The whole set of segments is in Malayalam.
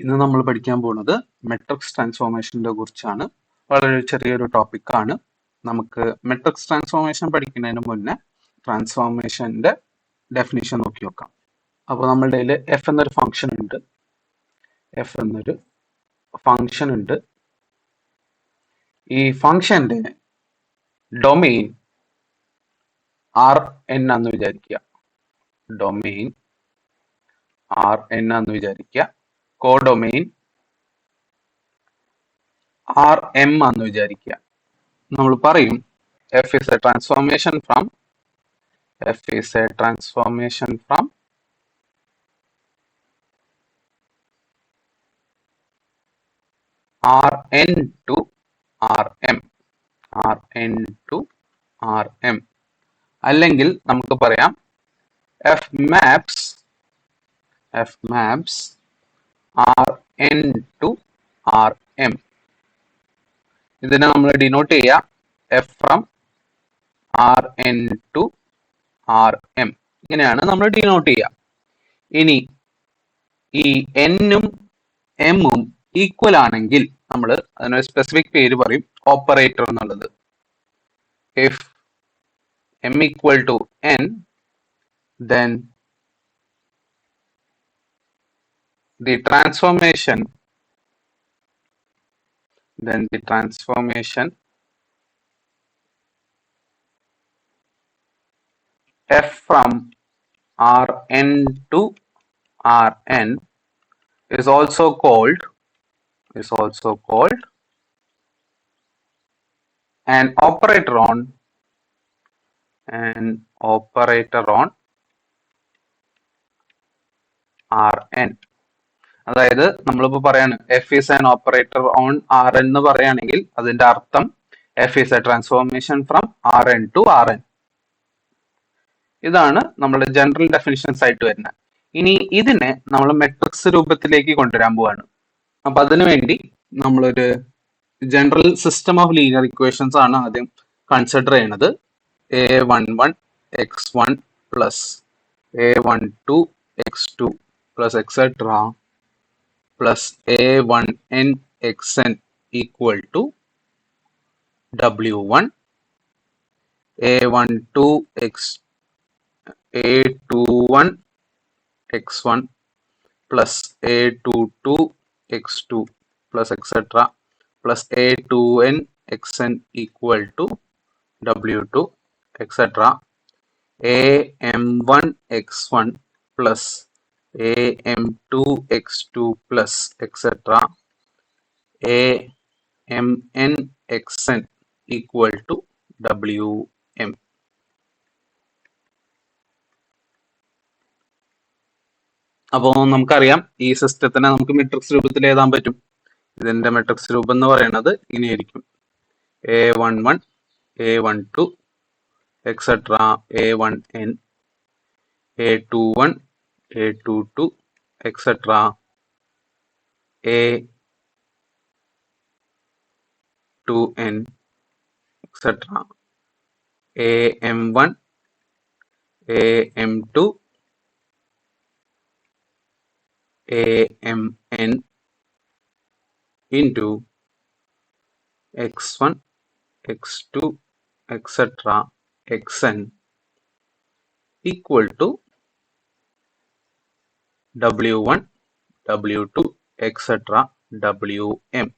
ഇന്ന് നമ്മൾ പഠിക്കാൻ പോകുന്നത് മെട്രിക്സ് ട്രാൻസ്ഫോർമേഷനെ കുറിച്ചാണ്. വളരെ ചെറിയൊരു ടോപ്പിക്കാണ്. നമുക്ക് മെട്രിക്സ് ട്രാൻസ്ഫോർമേഷൻ പഠിക്കുന്നതിന് മുന്നേ ട്രാൻസ്ഫോർമേഷന്റെ ഡെഫിനിഷൻ നോക്കി നോക്കാം. അപ്പോൾ നമ്മളുടെ കയ്യിൽ എഫ് എന്നൊരു ഫംഗ്ഷൻ ഉണ്ട്. ഈ ഫംഗ്ഷന്റെ ഡൊമെയിൻ ആർ എൻ ആണെന്ന് വിചാരിക്കുക. കോഡൊമെയിൻ ആർ എം ആണെന്ന് വിചാരിക്കുക. നമ്മൾ പറയും F is a transformation from R N to R M. അല്ലെങ്കിൽ നമുക്ക് പറയാം F maps R N to R M. ഇതിനെ നമ്മൾ ഡിനോട്ട് ചെയ്യുക F from R N to R M. ഇങ്ങനെയാണ് നമ്മൾ ഡിനോട്ട് ചെയ്യുക. ഇനി ഈ എന്നും എമ്മും ഈക്വൽ ആണെങ്കിൽ നമ്മൾ അതിനൊരു സ്പെസിഫിക് പേര് പറയും, ഓപ്പറേറ്റർ എന്നുള്ളത്. If m equal to n, then the transformation f from Rn to Rn is also called an operator on Rn. അതായത് നമ്മളിപ്പോ പറയാണ് F is an operator on R N എന്ന് പറയുകയാണെങ്കിൽ അതിന്റെ അർത്ഥം F is a transformation from R N to R N. ഇതാണ് നമ്മുടെ ജനറൽ ഡെഫിനിഷൻസ് ആയിട്ട് വരുന്നത്. ഇനി ഇതിനെ നമ്മൾ മെട്രിക്സ് രൂപത്തിലേക്ക് കൊണ്ടുവരാൻ പോവാണ്. അപ്പൊ അതിനുവേണ്ടി നമ്മളൊരു general system of linear equations ആണ് ആദ്യം കൺസിഡർ ചെയ്യുന്നത്. a11 x1 plus a12 x2 plus etc plus a1n xn equal to w1 a21 x1 plus a22 x2 plus etc plus a2n xn equal to w2 etc. am1 x1 plus am2 x2 plus etc. amn xn equal to wm. അപ്പോൾ നമുക്കറിയാം ഈ സിസ്റ്റത്തിനെ നമുക്ക് മെട്രിക്സ് രൂപത്തിൽ എഴുതാൻ പറ്റും. ഇതിന്റെ മെട്രിക്സ് രൂപം എന്ന് പറയുന്നത് ഇങ്ങനെയായിരിക്കും: a11 a12 etc. a1n a21 a22 etc. a2n etc. am1 am2 amn into x1 x2 etc. xn equal to w1 w2 etc. wm.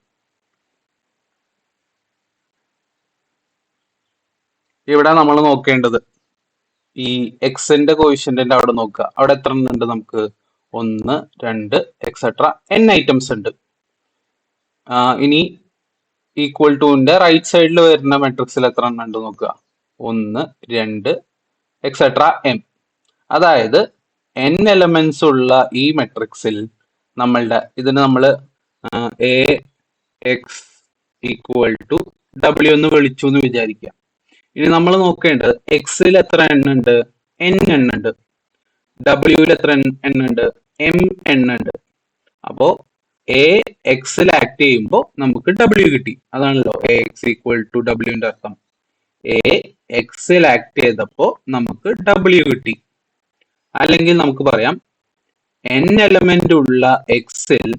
ഇവിടെ നമ്മൾ നോക്കേണ്ടത് ഈ എക്സിന്റെ കോയിഷ്യന്റ് അവിടെ നോക്കുക. അവിടെ എത്ര ഉണ്ട്? നമുക്ക് 1 2 എക്സെട്ര n ഐറ്റംസ് ഉണ്ട്. ഇനി ഈക്വൽ ടുന്റെ റൈറ്റ് സൈഡിൽ വരുന്ന മെട്രിക്സിൽ എത്ര എണ്ണം ഉണ്ട് നോക്കുക. 1 2 എക്സെട്ര m. അതായത് n എലമെന്റ്സ് ഉള്ള ഈ മെട്രിക്സിൽ ഇതിന് നമ്മൾ a x equal to w എന്ന് വിളിച്ചു എന്ന് വിചാരിക്കുക. ഇനി നമ്മൾ നോക്കേണ്ടത് എക്സിൽ എത്ര എണ്ണുണ്ട്? n എണ്ണുണ്ട്. ഡബ്ല്യൂവിൽ എത്ര എണ്ണുണ്ട്? m എണ്ണുണ്ട്. അപ്പോ എ എക്സിൽ ആക്ട് ചെയ്യുമ്പോൾ നമുക്ക് ഡബ്ല്യു കിട്ടി. അതാണല്ലോ എ എക്സ് ഈക്വൽ ടു ഡബ്ല്യുവിന്റെ അർത്ഥം. എ എക്സിൽ ആക്ട് ചെയ്തപ്പോൾ നമുക്ക് ഡബ്ല്യു കിട്ടി. അല്ലെങ്കിൽ നമുക്ക് പറയാം n എലമെന്റ് ഉള്ള എക്സിൽ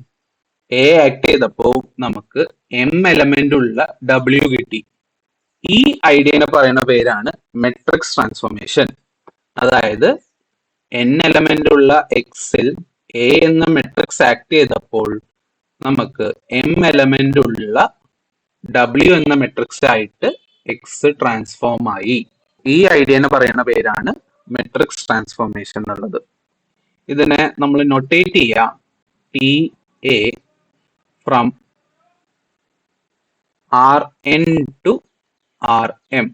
എ ആക്ട് ചെയ്തപ്പോൾ നമുക്ക് എം എലമെന്റ് ഉള്ള ഡബ്ല്യു കിട്ടി. ഈ ഐഡിയനെ പറയുന്ന പേരാണ് മെട്രിക്സ് ട്രാൻസ്ഫോർമേഷൻ. അതായത് എൻ എലമെന്റ് ഉള്ള എക്സിൽ എ എന്ന മെട്രിക്സ് ആക്ട് ചെയ്തപ്പോൾ നമുക്ക് എം എലമെന്റ് ഉള്ള ഡബ്ല്യു എന്ന മെട്രിക്സ് ആയിട്ട് എക്സ് ട്രാൻസ്ഫോം ആയി. ഈ ഐഡിയനെ പറയുന്ന പേരാണ് മെട്രിക്സ് ട്രാൻസ്ഫോർമേഷൻ എന്നുള്ളത്. ഇതിനെ നമ്മൾ നൊട്ടേറ്റ് ചെയ്യാം T A from R N to R M.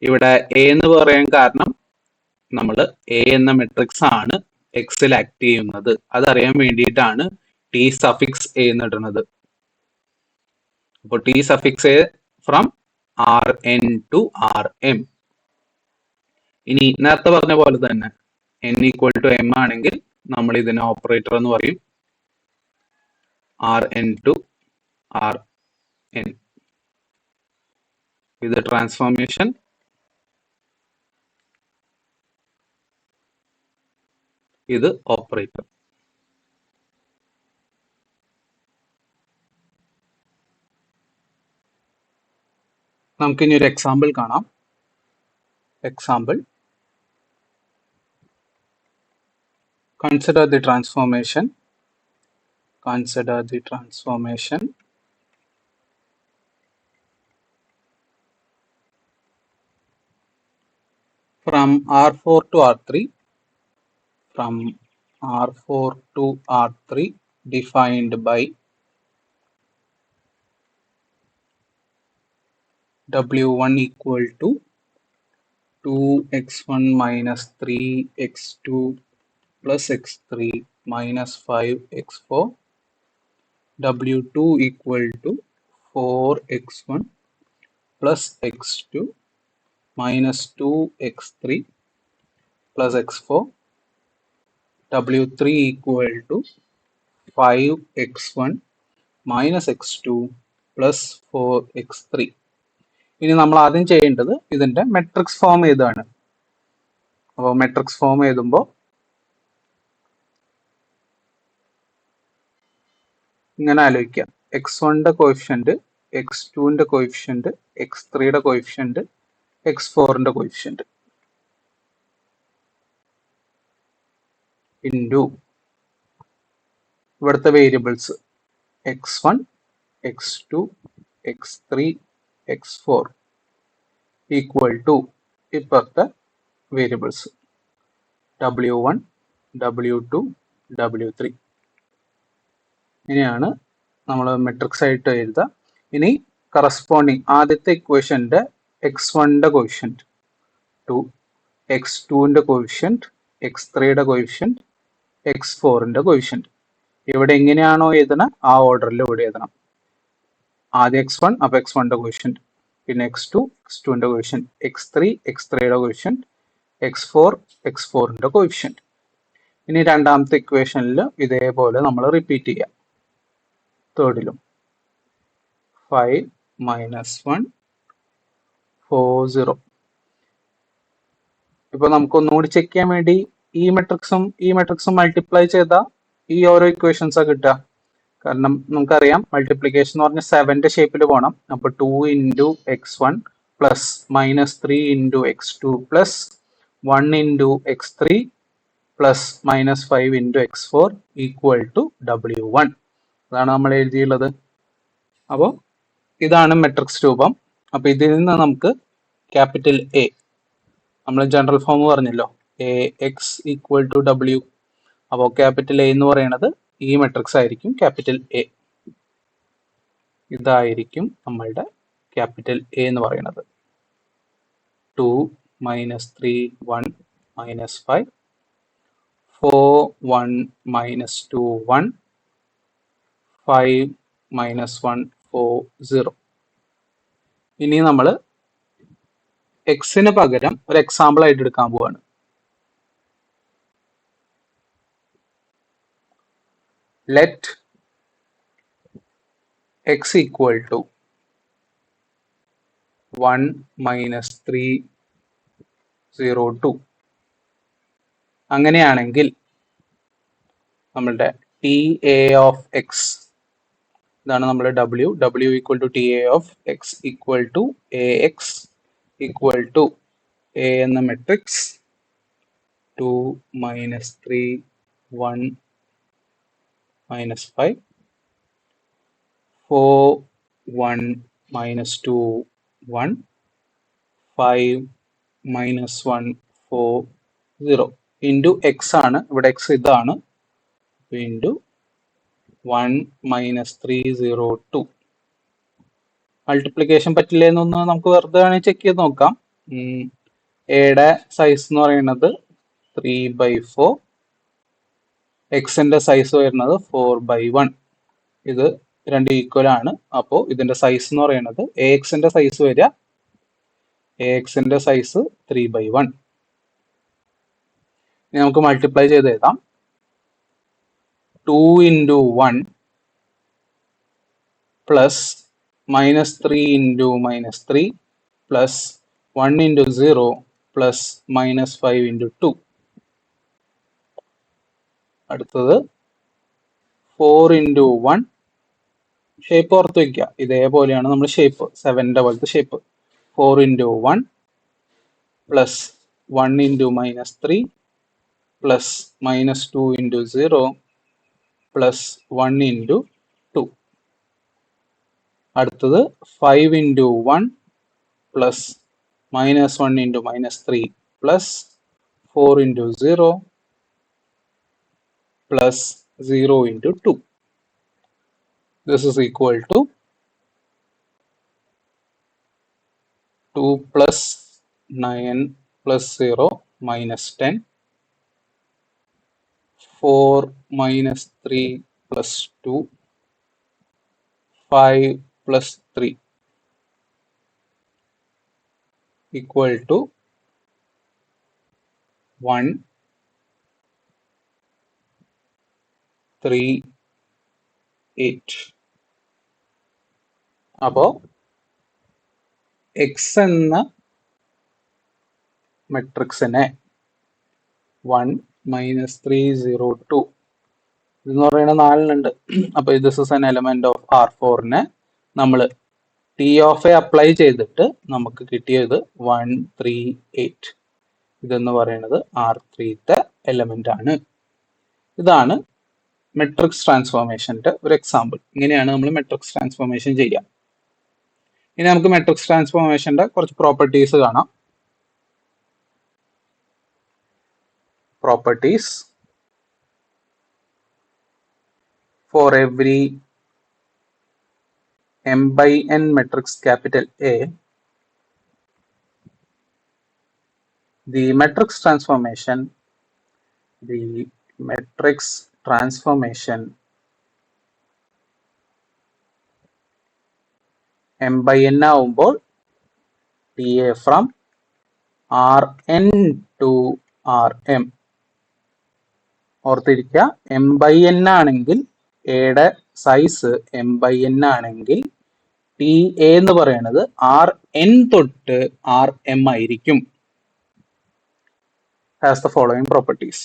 ഇവിടെ എ എന്ന് പറയാൻ കാരണം നമ്മൾ എ എന്ന മെട്രിക്സ് ആണ് എക്സിൽ ആക്ട് ചെയ്യുന്നത്. അതറിയാൻ വേണ്ടിയിട്ടാണ് ടി സഫിക്സ് എ എന്നിടുന്നത്. അപ്പോൾ ടി സഫിക്സ് A from R N to R M. ഇനി നേരത്തെ പറഞ്ഞ പോലെ തന്നെ എൻ ഈക്വൽ ടു എം ആണെങ്കിൽ നമ്മൾ ഇതിനെ ഓപ്പറേറ്റർ എന്ന് പറയും. R N to R N. ഇത് ട്രാൻസ്ഫോർമേഷൻ. ഇത് ഓപ്പറേറ്റർ. നമുക്കിനി ഒരു എക്സാമ്പിൾ കാണാം. Example: consider the transformation from R4 to R3 defined by W1 equal to 2x1 minus 3x2 plus x3 minus 5x4, W2 equal to 4x1 plus x2 minus 2x3 plus x4, W3 equal to 5x1 minus x2 plus 4x3. ഇനി നമ്മൾ ആദ്യം ചെയ്യേണ്ടത് ഇതിന്റെ മെട്രിക്സ് ഫോം എഴുതാണ്. അപ്പോൾ മെട്രിക്സ് ഫോം എഴുതുമ്പോൾ ഇങ്ങനെ ആലോചിക്കാം: x1ന്റെ കോഎഫിഷ്യന്റ്, x2ന്റെ കോഎഫിഷ്യന്റ്, x3യുടെ കോഎഫിഷ്യന്റ്, x4ന്റെ കോഎഫിഷ്യന്റ് ഇൻറ്റു ഇവിടുത്തെ variables x1, x2, x3, x4 equal to ഇപ്പോഴത്തെ വേരിയബിൾസ് w1, w2, w3. ഇങ്ങനെയാണ് നമ്മൾ മെട്രിക്സ് ആയിട്ട് എഴുതുക. ഇനി കറസ്പോണ്ടിങ് ആദ്യത്തെ ഇക്വേഷന്റെ x1ന്റെ കോഎഫിഷ്യന്റ് 2, x2ന്റെ കോഎഫിഷ്യന്റ്, x3യുടെ കോഎഫിഷ്യന്റ്, x4ന്റെ കോഎഫിഷ്യന്റ് ഇവിടെ എങ്ങനെയാണോ എഴുതണം ആ ഓർഡറിൽ ഇവിടെ എഴുതണം. ആദ്യം x1, അപ്പോൾ x1ന്റെ കോഎഫിഷ്യന്റ്, പിന്നെ x2, x2ന്റെ കോഎഫിഷ്യന്റ്, x3, x3യുടെ കോഎഫിഷ്യന്റ്, x4, x4ന്റെ കോഎഫിഷ്യന്റ്. ഇനി രണ്ടാമത്തെ ഇക്വേഷനിൽ ഇതേപോലെ നമ്മൾ റിപ്പീറ്റ് ചെയ്യാം. തേർഡിലും 5 മൈനസ് 1 4 0. ഇപ്പൊ നമുക്കൊന്നുകൂടി ചെക്ക് ചെയ്യാൻ വേണ്ടി ഈ മെട്രിക്സും മൾട്ടിപ്ലൈ ചെയ്താൽ ഈ ഓരോ ഇക്വേഷൻസാ കിട്ടുക. കാരണം നമുക്കറിയാം മൾട്ടിപ്ലിക്കേഷൻ എന്ന് പറഞ്ഞാൽ 7ന്റെ ഷേപ്പിൽ പോകണം. അപ്പൊ 2 into x1 plus minus 3 into x2 plus 1 into x3 plus minus 5 into x4 equal to w1. അതാണ് നമ്മൾ എഴുതിയുള്ളത്. അപ്പോൾ ഇതാണ് മെട്രിക്സ് രൂപം. അപ്പൊ ഇതിൽ നിന്ന് നമുക്ക് ക്യാപിറ്റൽ എ, നമ്മൾ ജനറൽ ഫോം പറഞ്ഞല്ലോ, A X equal to W. അപ്പോൾ ക്യാപിറ്റൽ എ എന്ന് പറയുന്നത് ഈ മെട്രിക്സ് ആയിരിക്കും ക്യാപിറ്റൽ എ. ഇതായിരിക്കും നമ്മളുടെ ക്യാപിറ്റൽ എ എന്ന് പറയുന്നത്. 2 മൈനസ് 3 1 മൈനസ് 5 4 1 മൈനസ് 2 1 5 മൈനസ് 1 4 0. ഇനി നമ്മൾ എക്സിന് പകരം ഒരു എക്സാമ്പിൾ ആയിട്ട് എടുക്കാൻ പോവാണ്. Let X equal to 1 minus 3 0 2. അങ്ങനെയാണെങ്കിൽ നമ്മളുടെ ടി എ ഓഫ് എക്സ്, ഇതാണ് നമ്മൾ W equal to T A of X equal to A X equal to A എന്ന matrix 2 minus 3 1 minus 5 4 1 minus 2 1 5 minus 1 4 0 into X ആണ്, ഇവിടെ എക്സ് ഇതാണ്, ഇൻറ്റു 1 മൈനസ് 3 0 2. മൾട്ടിപ്ലിക്കേഷൻ പറ്റില്ല എന്നൊന്ന് നമുക്ക് വെറുതെ വേണമെങ്കിൽ ചെക്ക് ചെയ്ത് നോക്കാം. എയുടെ സൈസ് എന്ന് പറയുന്നത് 3/4, എക്സിന്റെ സൈസ് വരുന്നത് 4/1. ഇത് രണ്ട് ഈക്വൽ ആണ്. അപ്പോൾ ഇതിന്റെ സൈസ് എന്ന് പറയുന്നത് എ എക്സിന്റെ സൈസ് വരിക, എ എക്സിന്റെ സൈസ് 3/1. ഇനി നമുക്ക് മൾട്ടിപ്ലൈ ചെയ്ത് എഴുതാം. 2 into 1 plus minus 3 into minus 3 plus 1 into 0 plus minus 5 into 2. അടുത്തത് 4 into 1, ഷേപ്പ് ഓർത്ത് വയ്ക്കുക, ഇതേപോലെയാണ് നമ്മൾ ഷേപ്പ്, 7ന്റെ പോലത്തെ shape. 4 into 1 plus 1 into minus 3 plus minus 2 into 0 plus 1 into 2. അടുത്തത് 5 into 1 plus minus 1 into minus 3 plus 4 into 0 plus 0 into 2. This is equal to 2 plus 9 plus 0 minus 10, 4 minus 3 plus 2, 5 plus 3 equal to 1 3 8. അപ്പോൾ എക്സ് എന്ന മെട്രിക്സിനെ 1 minus 3 0 2 ഇതെന്ന് പറയുന്നത് 4 അപ്പോൾ this is an element of R4നെ നമ്മൾ ടി ഓഫ് എ അപ്ലൈ ചെയ്തിട്ട് നമുക്ക് കിട്ടിയത് 1 3 8. ഇതെന്ന് പറയുന്നത് R3ത്തെ എലമെന്റ് ആണ്. ഇതാണ് മെട്രിക്സ് ട്രാൻസ്ഫോർമേഷന്റെ ഒരു എക്സാമ്പിൾ. ഇങ്ങനെയാണ് നമ്മൾ മെട്രിക്സ് ട്രാൻസ്ഫോർമേഷൻ ചെയ്യുക. ഇനി നമുക്ക് മെട്രിക്സ് ട്രാൻസ്ഫോർമേഷന്റെ കുറച്ച് പ്രോപ്പർട്ടീസ് കാണാം. Properties: for every m by n matrix capital A, the matrix transformation m by n ആവുമ്പോൾ TA from Rn to Rm. ഓർത്തിരിക്കുക, m by n ആണെങ്കിൽ എയുടെ സൈസ് m by n ആണെങ്കിൽ ടി എ എന്ന് പറയുന്നത് Rn തൊട്ട് Rm ആയിരിക്കും. has the following properties.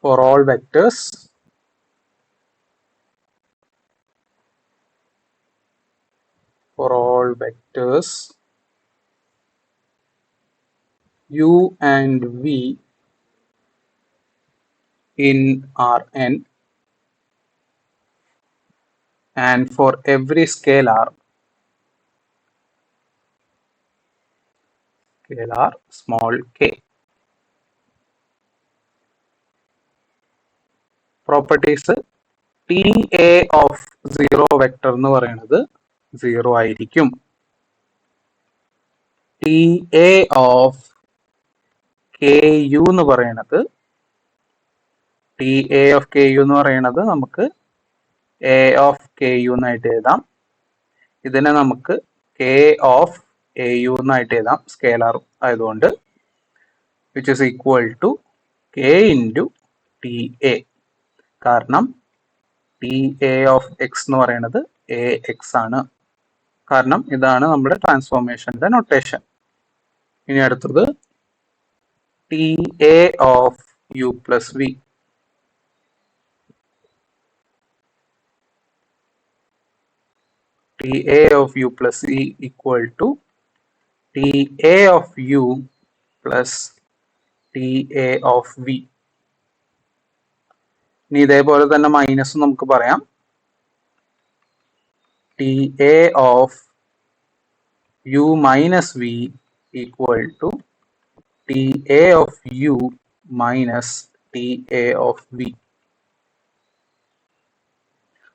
For all vectors u and v in Rn, and for every scalar small k. Properties: T A of 0 vector എന്ന് പറയുന്നത് 0 ആയിരിക്കും. T A of K U എന്ന് പറയുന്നത് നമുക്ക് എ ഓഫ് കെ യു എന്നായിട്ട് എഴുതാം. ഇതിനെ നമുക്ക് കെ ഓഫ് എ യു എന്നായിട്ട് എഴുതാം, സ്കേലാർ ആയതുകൊണ്ട്, which is equal to K into T A. കാരണം ടി എ ഓഫ് എക്സ് എന്ന് പറയുന്നത് എ എക്സ് ആണ്. കാരണം ഇതാണ് നമ്മുടെ ട്രാൻസ്ഫോർമേഷന്റെ നൊട്ടേഷൻ. ഇനി അടുത്തത് T A of U plus V. T A of U plus V equal to T A of U plus T A of V. ഇനി ഇതേപോലെ തന്നെ മൈനസ് നമുക്ക് പറയാം. T A of U minus V equal to T A of U minus T A of V.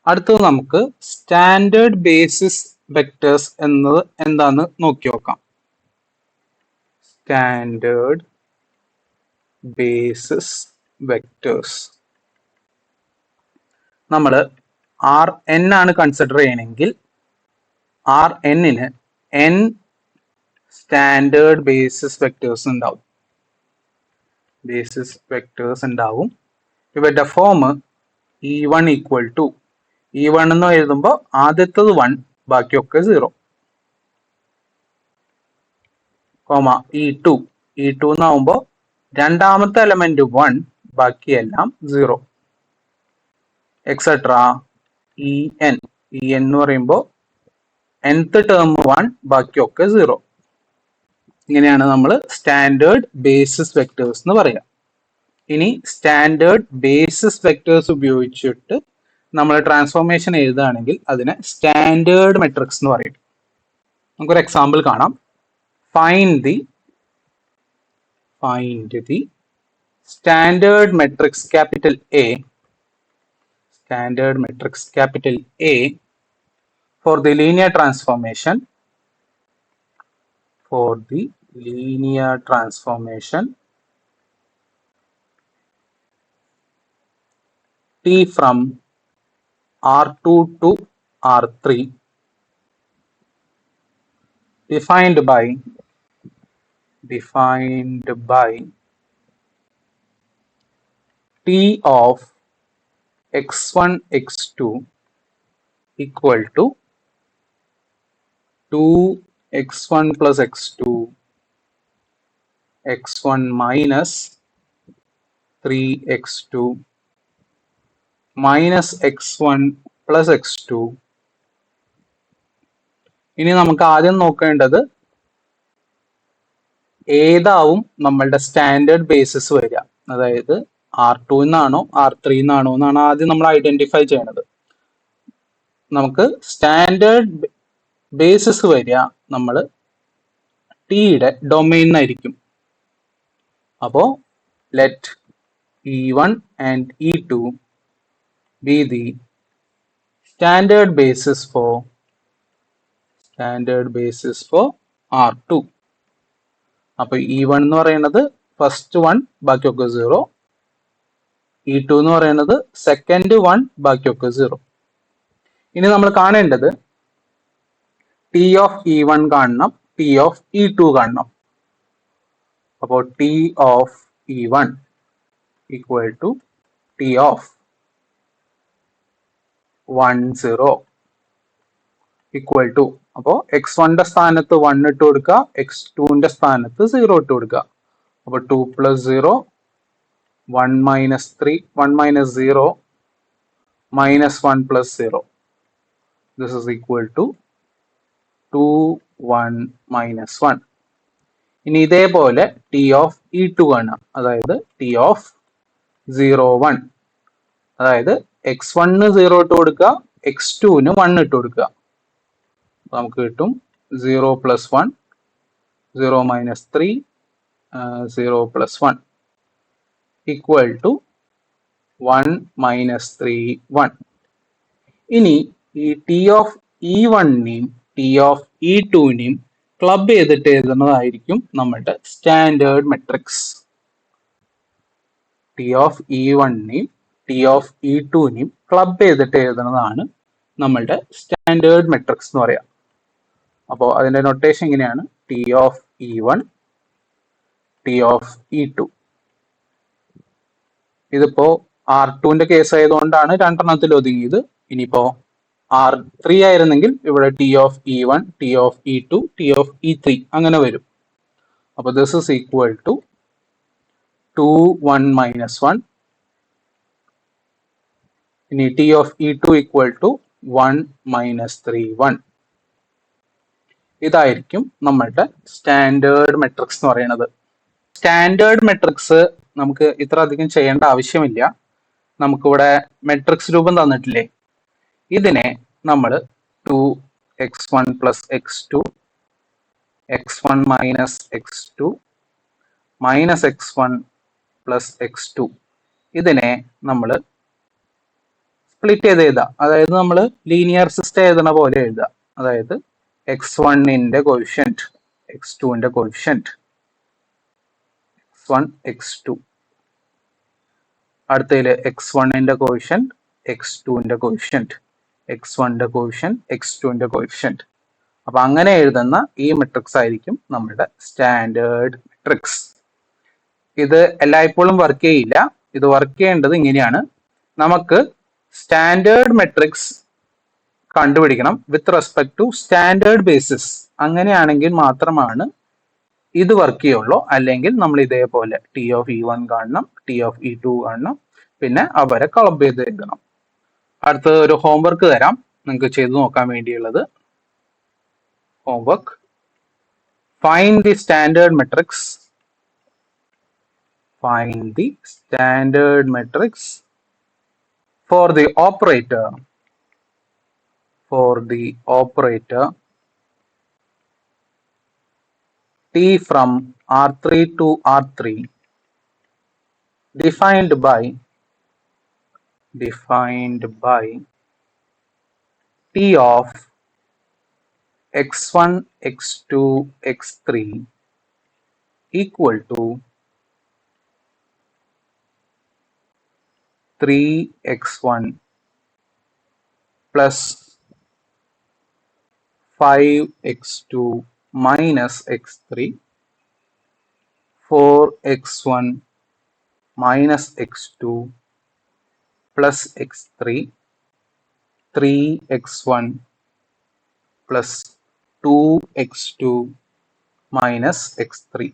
അടുത്തത് നമുക്ക് സ്റ്റാൻഡേർഡ് ബേസിസ് വെക്ടേഴ്സ് എന്നത് എന്താന്ന് നോക്കി നോക്കാം. സ്റ്റാൻഡേർഡ് ബേസിസ് വെക്ടേഴ്സ് നമ്മൾ ആർ എൻ ആണ് കൺസിഡർ ചെയ്യണമെങ്കിൽ ആർ എന്നിന് എൻ സ്റ്റാൻഡേർഡ് ബേസിസ് വെക്ടേഴ്സ് ഉണ്ടാവും. ഇവരുടെ form E1 equal to E1 എന്ന് എഴുതുമ്പോൾ ആദ്യത്തത് 1 ബാക്കിയൊക്കെ 0, കോമ E2 എന്നാവുമ്പോൾ രണ്ടാമത്തെ എലമെന്റ് 1 ബാക്കിയെല്ലാം 0, എക്സെട്ര En എന്ന് പറയുമ്പോൾ nth ടേം 1 ബാക്കിയൊക്കെ 0. ഇങ്ങനെയാണ് നമ്മൾ സ്റ്റാൻഡേർഡ് ബേസിസ് വെക്ടേഴ്സ് എന്ന് പറയുക. ഇനി സ്റ്റാൻഡേർഡ് ബേസിസ് വെക്ടേഴ്സ് ഉപയോഗിച്ചിട്ട് നമ്മൾ ട്രാൻസ്ഫോർമേഷൻ എഴുതുകയാണെങ്കിൽ അതിനെ സ്റ്റാൻഡേർഡ് മെട്രിക്സ് എന്ന് പറയും. നമുക്കൊരു എക്സാമ്പിൾ കാണാം. Find the standard matrix capital A for the linear transformation T from R2 to R3 defined by T of x1 x2 equal to 2x1 plus x2 x1 minus 3x2 minus x1 plus x2. ഇനി നമുക്ക് ആദ്യം നോക്കേണ്ടത് ഏതാവും നമ്മളുടെ സ്റ്റാൻഡേർഡ് ബേസിസ് വരിക, അതായത് R2 എന്നാണോ R3 എന്നാണോ എന്നാണ് ആദ്യം നമ്മൾ ഐഡന്റിഫൈ ചെയ്യണത്. നമുക്ക് സ്റ്റാൻഡേർഡ് ബേസിസ് വരിക നമ്മൾ ടിയുടെ ഡൊമെയിനായിരിക്കും. അപ്പോ let E1 and E2 be the standard basis for R2. അപ്പൊ E1 എന്ന് പറയുന്നത് ഫസ്റ്റ് 1 ബാക്കിയൊക്കെ 0, E2 എന്ന് പറയുന്നത് സെക്കൻഡ് 1 ബാക്കിയൊക്കെ 0. ഇനി നമ്മൾ കാണേണ്ടത് T of E1 കാണണം, T of E2 കാണണം. അപ്പോൾ T of E1 equal to T of 1 0 equal to, അപ്പോൾ x1ന്റെ സ്ഥാനത്ത് 1 ഇട്ട് കൊടുക്കുക, x2ന്റെ സ്ഥാനത്ത് 0 ഇട്ട് കൊടുക്കുക. അപ്പോൾ 2 plus 0 1 minus 3 1 minus 0 minus 1 plus 0. This is equal to 2 1 minus 1. ഇനി ഇതേപോലെ T of E2 കാണാം, അതായത് T of 0 1, അതായത് x1ന് 0 ഇട്ട് കൊടുക്കുക, x2ന് 1 ഇട്ട് കൊടുക്കുക. നമുക്ക് കിട്ടും 0 plus 1 0 minus 3 0 plus 1 equal to 1 minus 3 1. ഇനി ഈ T of E1നെയും T of E2നെയും ക്ലബ് ചെയ്തിട്ട് എഴുതുന്നതായിരിക്കും നമ്മുടെ സ്റ്റാൻഡേർഡ് മെട്രിക്സ്. T of E1നെയും T of E2നെയും ക്ലബ് ചെയ്തിട്ട് എഴുതുന്നതാണ് നമ്മളുടെ സ്റ്റാൻഡേർഡ് മെട്രിക്സ് എന്ന് പറയാം. അപ്പോൾ അതിന്റെ നൊട്ടേഷൻ ഇങ്ങനെയാണ്: T of E1 T of E2. ഇതിപ്പോ R2ന്റെ കേസ് ആയതുകൊണ്ടാണ് രണ്ടെണ്ണത്തിൽ ഒതുങ്ങിയത്. ഇനിയിപ്പോ R3 ആയിരുന്നെങ്കിൽ ഇവിടെ T of E1, T of E2, T of E3 അങ്ങനെ വരും. അപ്പോൾ this is equal to 2, 1 minus 1. ഇനി T of E2 equal to 1 minus 3, 1. ഇതായിരിക്കും നമ്മളുടെ സ്റ്റാൻഡേർഡ് മെട്രിക്സ് എന്ന് പറയുന്നത്. സ്റ്റാൻഡേർഡ് മെട്രിക്സ് നമുക്ക് ഇത്ര അധികം ചെയ്യേണ്ട ആവശ്യമില്ല. നമുക്കിവിടെ മെട്രിക്സ് രൂപം തന്നിട്ടില്ലേ, ഇതിനെ നമ്മൾ 2x1 plus x2, x1 minus x2 minus x1 plus x2 ഇതിനെ നമ്മൾ സ്പ്ലിറ്റ് ചെയ്ത് എഴുതാം. അതായത് നമ്മൾ ലീനിയർ സിസ്റ്റം എഴുതുന്ന പോലെ എഴുതാം. അതായത് x1ന്റെ കോഎഫിഷ്യന്റ്, x2ന്റെ കോഎഫിഷ്യന്റ്, x1 x2, അടുത്തതിൽ x1ന്റെ കോഎഫിഷ്യന്റ്, x2ന്റെ കോഎഫിഷ്യന്റ്, x1ന്റെ കോഎഫിഷ്യന്റ്, x2ന്റെ കോഎഫിഷ്യന്റ്. അപ്പൊ അങ്ങനെ എഴുതുന്ന ഈ മെട്രിക്സ് ആയിരിക്കും നമ്മുടെ സ്റ്റാൻഡേർഡ് മെട്രിക്സ്. ഇത് എല്ലായ്പ്പോഴും വർക്ക് ചെയ്യില്ല. ഇത് വർക്ക് ചെയ്യേണ്ടത് ഇങ്ങനെയാണ്. നമുക്ക് സ്റ്റാൻഡേർഡ് മെട്രിക്സ് കണ്ടുപിടിക്കണം with respect to standard basis. അങ്ങനെയാണെങ്കിൽ മാത്രമാണ് ഇത് വർക്ക് ചെയ്യുള്ളൂ. അല്ലെങ്കിൽ നമ്മൾ ഇതേപോലെ T of E1 കാണണം, T of E2 കാണണം, പിന്നെ അവരെ ക്ലബ് ചെയ്ത് എഴുതണം. അടുത്തത് ഒരു ഹോംവർക്ക് തരാം നിങ്ങൾക്ക് ചെയ്തു നോക്കാൻ വേണ്ടിയുള്ളത്. Homework: find the standard matrix. Find the standard matrix for the operator T from R3 to R3 defined by T of x1, x2, x3 equal to 3x1 plus 5x2 minus x3, 4x1 minus x2 plus x3, 3x1 plus 2x2 minus x3.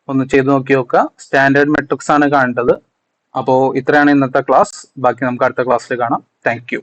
ഒന്ന് ചെയ്ത് നോക്കി നോക്കുക. സ്റ്റാൻഡേർഡ് മെട്രിക്സ് ആണ് കാണേണ്ടത്. അപ്പോൾ ഇത്രയാണ് ഇന്നത്തെ ക്ലാസ്. ബാക്കി നമുക്ക് അടുത്ത ക്ലാസ്സിൽ കാണാം. Thank you.